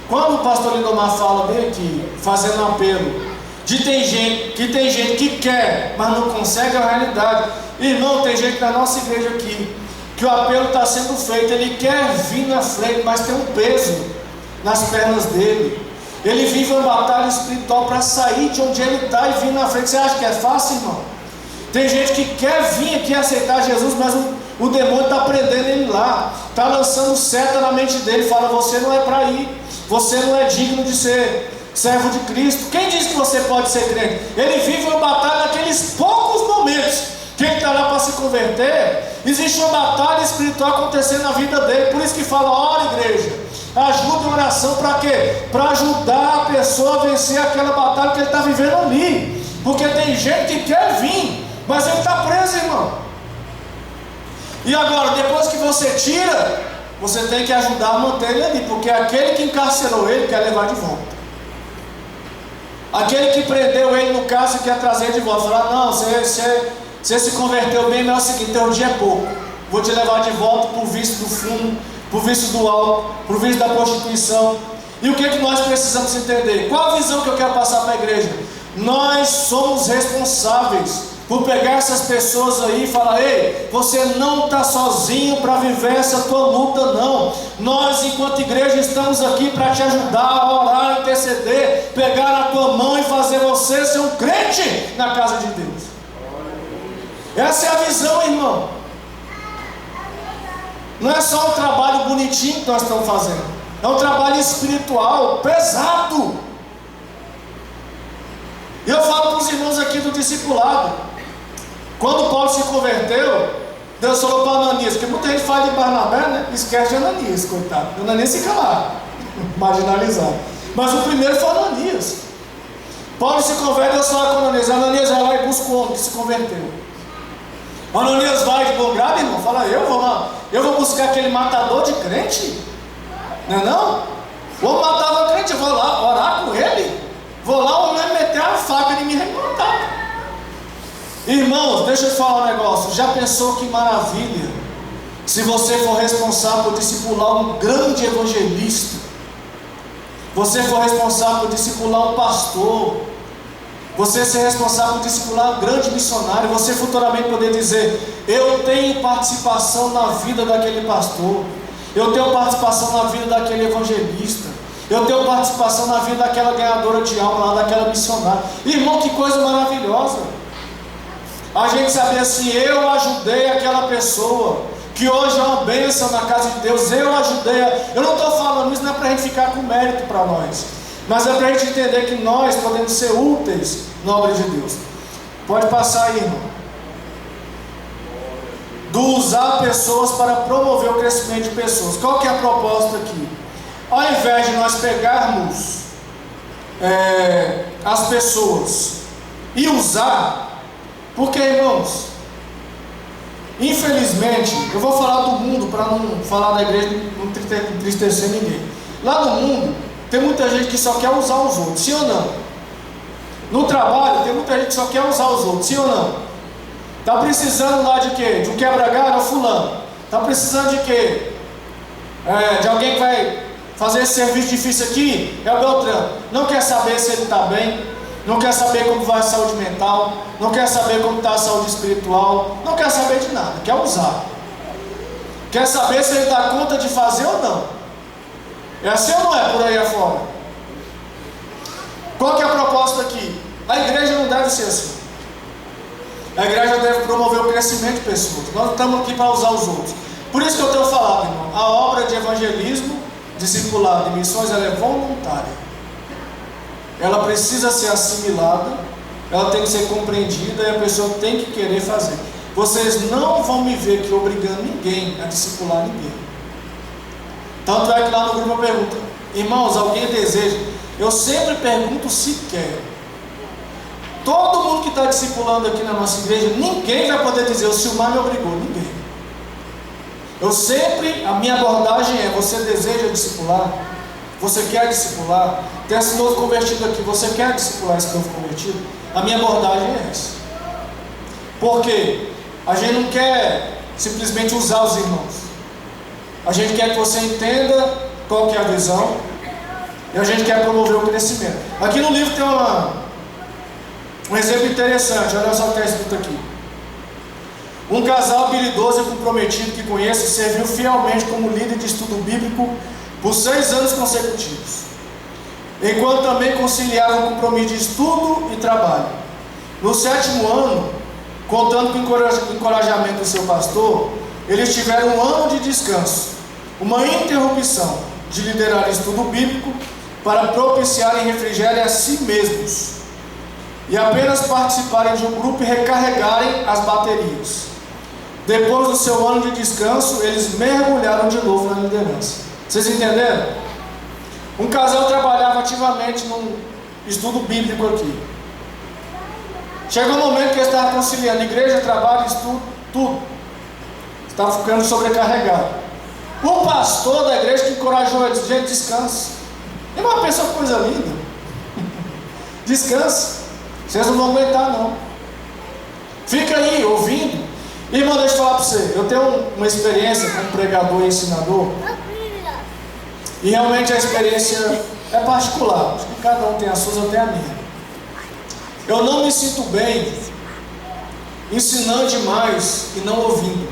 Quando o pastor Lindomar fala bem aqui, fazendo um apelo, de tem gente que quer, mas não consegue, é a realidade. Irmão, tem gente na nossa igreja aqui, que o apelo está sendo feito, ele quer vir na frente, mas tem um peso nas pernas dele. Ele vive uma batalha espiritual para sair de onde ele está e vir na frente. Você acha que é fácil, irmão? Tem gente que quer vir aqui aceitar Jesus, mas o demônio está prendendo ele lá, está lançando seta na mente dele, fala: você não é para ir, você não é digno de ser servo de Cristo. Quem diz que você pode ser crente? Ele vive uma batalha naqueles poucos momentos que ele está lá para se converter. Existe uma batalha espiritual acontecendo na vida dele. Por isso que fala: ora, igreja, ajuda em oração. Para quê? Para ajudar a pessoa a vencer aquela batalha que ele está vivendo ali. Porque tem gente que quer vir, mas ele está preso, irmão. E agora, depois que você tira, você tem que ajudar a manter ele ali, porque aquele que encarcerou ele quer levar de volta. Aquele que prendeu ele no cárcere quer trazer de volta. Falar: não, você se converteu bem, mas é o seguinte, teu dia é pouco. Vou te levar de volta por vício do fumo, por vício do álcool, por vício da prostituição. E o que nós precisamos entender? Qual a visão que eu quero passar para a igreja? Nós somos responsáveis por pegar essas pessoas aí e falar: ei, você não está sozinho para viver essa tua luta, não. Nós, enquanto igreja, estamos aqui para te ajudar a orar, interceder, pegar na tua mão e fazer você ser um crente na casa de Deus. Essa é a visão, irmão. Não é só um trabalho bonitinho que nós estamos fazendo, é um trabalho espiritual pesado. E eu falo para os irmãos aqui do discipulado. Quando Paulo se converteu, Deus falou para Ananias, porque muita gente fala de Barnabé, né? Esquece de Ananias, coitado. Ananias fica lá, marginalizado. Mas o primeiro foi Ananias. Paulo se converte, Deus fala com Ananias. Ananias vai lá e busca o homem que se converteu. Ananias vai de bom grado, irmão. Fala: eu vou buscar aquele matador de crente? Não é não? O homem matava crente, eu vou lá orar com ele. Vou lá, o homem meter a faca em mim e me matar. Irmãos, deixa eu te falar um negócio. Já pensou que maravilha se você for responsável por discipular um grande evangelista, você for responsável por discipular um pastor, você ser responsável por discipular um grande missionário, você futuramente poder dizer: eu tenho participação na vida daquele pastor, eu tenho participação na vida daquele evangelista, eu tenho participação na vida daquela ganhadora de alma lá, daquela missionária. Irmão, que coisa maravilhosa. A gente saber assim: eu ajudei aquela pessoa que hoje é uma bênção na casa de Deus, eu ajudei. Eu não estou falando isso, não é para a gente ficar com mérito para nós, mas é para a gente entender que nós podemos ser úteis na obra de Deus. Pode passar aí, irmão. Do usar pessoas para promover o crescimento de pessoas. Qual que é a proposta aqui? Ao invés de nós pegarmos as pessoas e usar, porque, irmãos, infelizmente, eu vou falar do mundo para não falar da igreja, não entristecer ninguém. Lá no mundo tem muita gente que só quer usar os outros, sim ou não? No trabalho tem muita gente que só quer usar os outros, sim ou não? Está precisando lá de quê? De um quebra-galho? É o fulano. Está precisando de quê? De alguém que vai fazer esse serviço difícil aqui? É o Beltrano. Não quer saber se ele está bem, não quer saber como vai a saúde mental, não quer saber como está a saúde espiritual, não quer saber de nada, quer usar. Quer saber se ele dá conta de fazer ou não. É assim ou não é por aí afora? Qual que é a proposta aqui? A igreja não deve ser assim. A igreja deve promover o crescimento de pessoas. Nós não estamos aqui para usar os outros. Por isso que eu tenho falado, irmão, a obra de evangelismo, discipulado e missões, ela é voluntária. Ela precisa ser assimilada, ela tem que ser compreendida e a pessoa tem que querer fazer. Vocês não vão me ver aqui obrigando ninguém a discipular ninguém. Tanto é que lá no grupo eu pergunto: irmãos, alguém deseja? Eu sempre pergunto se quer. Todo mundo que está discipulando aqui na nossa igreja, ninguém vai poder dizer: o Silmar me obrigou. Ninguém. Eu sempre, a minha abordagem é: você deseja discipular? Você quer discipular? Tem esse novo convertido aqui, você quer discipular esse novo convertido? A minha abordagem é essa. Por quê? A gente não quer simplesmente usar os irmãos. A gente quer que você entenda qual que é a visão e a gente quer promover o crescimento. Aqui no livro tem um exemplo interessante, olha só o que está escrito aqui. Um casal habilidoso e comprometido que conheço serviu fielmente como líder de estudo bíblico por 6 anos consecutivos, enquanto também conciliava o compromisso de estudo e trabalho. No 7º ano, contando com o encorajamento do seu pastor, eles tiveram um ano de descanso, uma interrupção de liderar estudo bíblico para propiciarem refrigério a si mesmos e apenas participarem de um grupo e recarregarem as baterias. Depois do seu ano de descanso, eles mergulharam de novo na liderança. Vocês entenderam? Um casal trabalhava ativamente no estudo bíblico aqui. Chegou um momento que eles estavam conciliando igreja, trabalho, estudo, tudo. Estavam ficando sobrecarregados. O pastor da igreja que encorajou eles: gente, descansa. É uma pessoa, coisa linda. Descansa. Vocês não vão aguentar, não. Fica aí, ouvindo. Irmão, deixa eu falar para você. Eu tenho uma experiência como pregador e ensinador. E realmente a experiência é particular. Acho que cada um tem as suas, eu tenho a minha. Eu não me sinto bem ensinando demais e não ouvindo.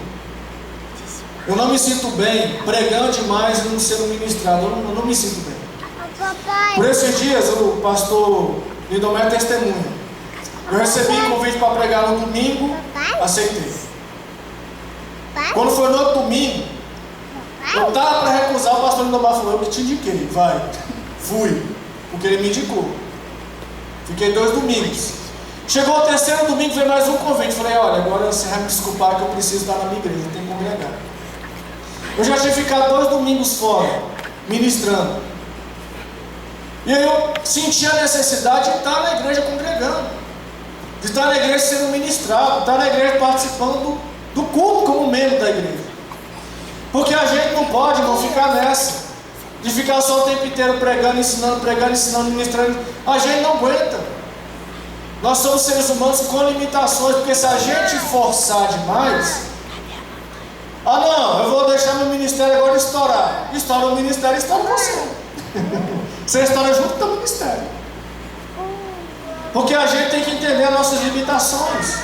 Eu não me sinto bem pregando demais e não sendo ministrado. Eu não me sinto bem. Por esses dias, o pastor Lindomé é testemunha. Eu recebi convite para pregar no domingo, aceitei. Quando foi no outro domingo, eu estava para recusar, o pastor Lindomar falou: eu que te indiquei, vai. Fui, porque ele me indicou. Fiquei 2 domingos. Chegou o 3º domingo, veio mais um convite. Falei: olha, agora você vai me desculpar que eu preciso estar na minha igreja, eu tenho que congregar. Eu já tinha ficado 2 domingos fora, ministrando. E aí eu senti a necessidade de estar na igreja congregando, de estar na igreja sendo ministrado, de estar na igreja participando do culto como membro da igreja. Porque a gente não pode não ficar nessa, de ficar só o tempo inteiro pregando, ensinando, ministrando. A gente não aguenta. Nós somos seres humanos com limitações, porque se a gente forçar demais, não, eu vou deixar meu ministério agora estourar. Estoura o ministério, estoura você. Você estoura junto com o ministério. Porque a gente tem que entender as nossas limitações.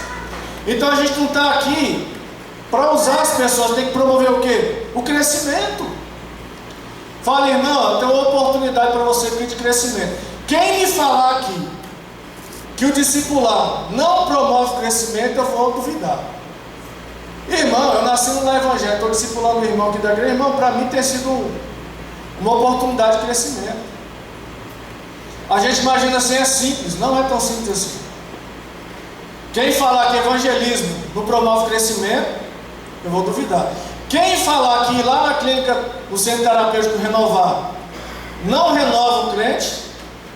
Então a gente não está aqui para usar as pessoas, tem que promover o quê? O crescimento. Fala: irmão, eu tenho uma oportunidade para você aqui de crescimento. Quem me falar aqui que o discipulado não promove crescimento, eu vou duvidar. Irmão, eu nasci no evangelho, estou discipulando o irmão aqui da igreja. Irmão, para mim tem sido uma oportunidade de crescimento. A gente imagina assim, é simples, não é tão simples assim. Quem falar que evangelismo não promove crescimento, eu vou duvidar. Quem falar que ir lá na clínica, no centro terapêutico Renovar, não renova o crente,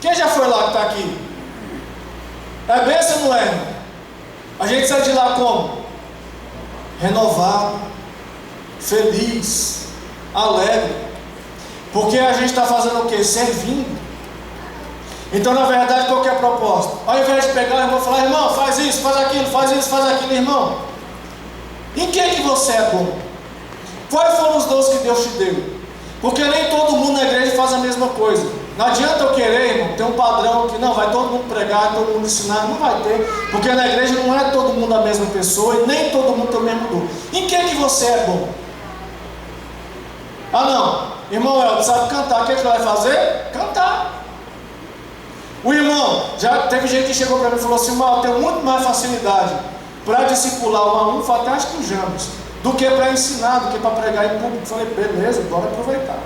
quem já foi lá que está aqui? É bênção ou não é, irmão? A gente sai de lá como? Renovado, feliz, alegre. Porque a gente está fazendo o quê? Servindo. Então, na verdade, qual que é a proposta? Ao invés de pegar, eu vou falar: irmão, faz isso, faz aquilo, faz isso, faz aquilo, irmão. Em que você é bom? Quais foram os dons que Deus te deu? Porque nem todo mundo na igreja faz a mesma coisa. Não adianta eu querer, irmão, ter um padrão que não, vai todo mundo pregar, todo mundo ensinar. Não vai ter, porque na igreja não é todo mundo a mesma pessoa e nem todo mundo tem o mesmo dom. Em que você é bom? Não, irmão Elton, sabe cantar, o que vai fazer? Cantar. O irmão, já teve gente que chegou para mim e falou assim: irmão, eu tenho muito mais facilidade para discipular um a um, fantástico em James, do que para ensinar, do que para pregar em público. Eu falei: beleza, bora aproveitar.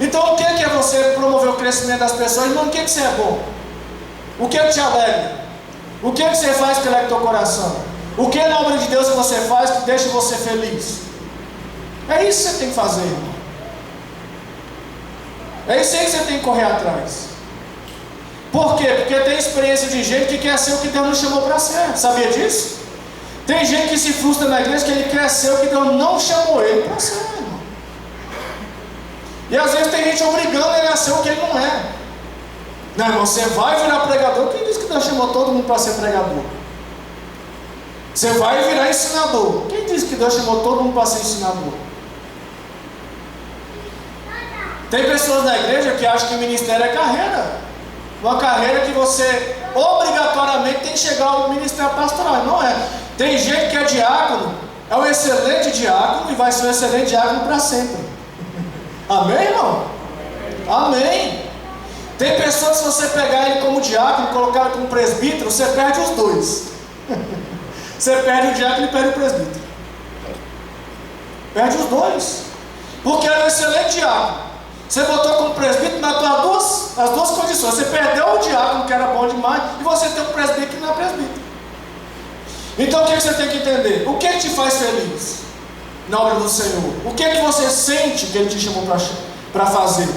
Então, o que é você promover o crescimento das pessoas? Irmão, o que você é bom? O que te alegra? O que você faz que alegra o teu coração? O que é na obra de Deus que você faz que deixa você feliz? É isso que você tem que fazer, irmão. É isso aí que você tem que correr atrás. Por quê? Porque tem experiência de gente que quer ser o que Deus não chamou para ser. Sabia disso? Tem gente que se frustra na igreja que ele quer ser o que Deus não chamou ele para ser, irmão. E às vezes tem gente obrigando ele a ser o que ele não é. Não, irmão, você vai virar pregador. Quem disse que Deus chamou todo mundo para ser pregador? Você vai virar ensinador. Quem disse que Deus chamou todo mundo para ser ensinador? Tem pessoas na igreja que acham que o ministério é carreira. Uma carreira que você obrigatoriamente tem que chegar ao ministério pastoral. Não é. Tem gente que é diácono, é um excelente diácono e vai ser um excelente diácono para sempre. Amém, irmão? Amém. Tem pessoas, se você pegar ele como diácono e colocar ele como presbítero, você perde os dois. Você perde o diácono e perde o presbítero. Perde os dois. Porque era um excelente diácono. Você botou como presbítero nas duas condições. Você perdeu o diácono, que era bom demais, e você tem um presbítero que não é presbítero. Então o que você tem que entender? O que te faz feliz na obra do Senhor? O que você sente que Ele te chamou para fazer?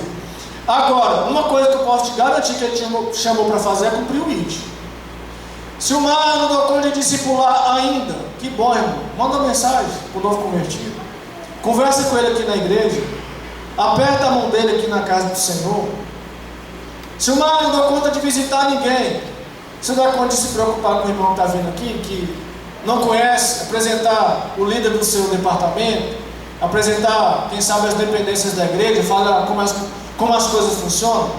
Agora, uma coisa que eu posso te garantir que Ele te chamou para fazer é cumprir o ID. Se o mar não deu conta de discipular ainda, que bom, irmão. Manda uma mensagem para o novo convertido. Conversa com ele aqui na igreja. Aperta a mão dele aqui na casa do Senhor. Se o mar não deu conta de visitar ninguém, se não dá conta de se preocupar com o irmão que está vindo aqui, que não conhece, apresentar o líder do seu departamento, apresentar, quem sabe, as dependências da igreja, falar como as coisas funcionam.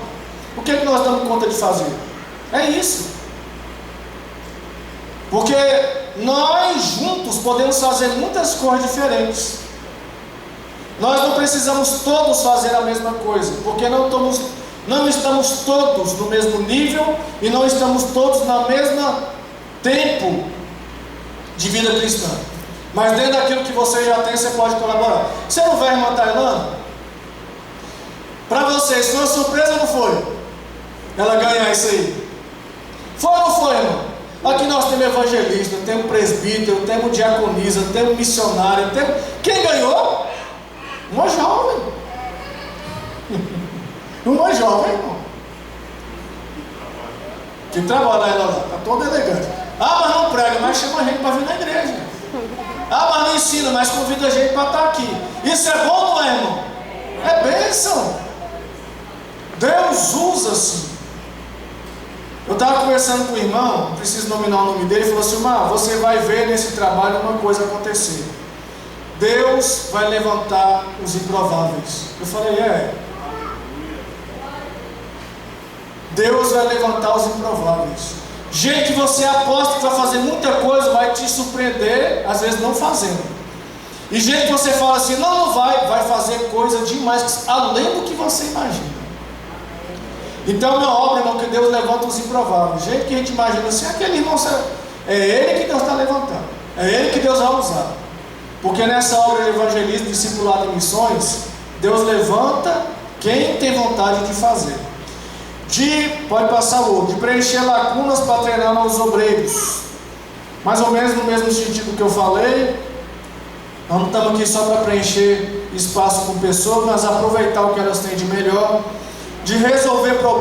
O que nós damos conta de fazer? É isso. Porque nós juntos podemos fazer muitas coisas diferentes. Nós não precisamos todos fazer a mesma coisa, porque não estamos todos no mesmo nível e não estamos todos no mesmo tempo de vida cristã. Mas dentro daquilo que você já tem, você pode colaborar. Você não vai, irmã Tailândia? Para vocês, foi uma surpresa ou não foi? Ela ganhar isso aí. Foi ou não foi, irmão? Aqui nós temos evangelista, temos presbítero, temos diaconisa, temos missionário, temos... Quem ganhou? Uma jovem. Uma jovem, irmão. Que trabalha ela lá, está toda elegante. Ah, mas não prega, mas chama a gente para vir na igreja. Ah, mas não ensina, mas convida a gente para estar aqui. Isso é bom, não é, irmão? É bênção. Deus usa assim. Eu estava conversando com o irmão, não preciso nominar o nome dele, ele falou assim: irmão, você vai ver nesse trabalho uma coisa acontecer. Deus vai levantar os improváveis. Eu falei: Deus vai levantar os improváveis. Gente que você aposta que vai fazer muita coisa, vai te surpreender, às vezes não fazendo. E gente que você fala assim: não vai fazer coisa demais, além do que você imagina. Então, na obra, irmão, que Deus levanta os improváveis. Gente que a gente imagina assim: aquele irmão, é ele que Deus está levantando, é ele que Deus vai usar. Porque nessa obra de evangelismo, discipulado e missões, Deus levanta quem tem vontade de fazer. Pode passar o outro, de preencher lacunas para treinar novos obreiros. Mais ou menos no mesmo sentido que eu falei. Nós não estamos aqui só para preencher espaço com pessoas, mas aproveitar o que elas têm de melhor. De resolver problemas.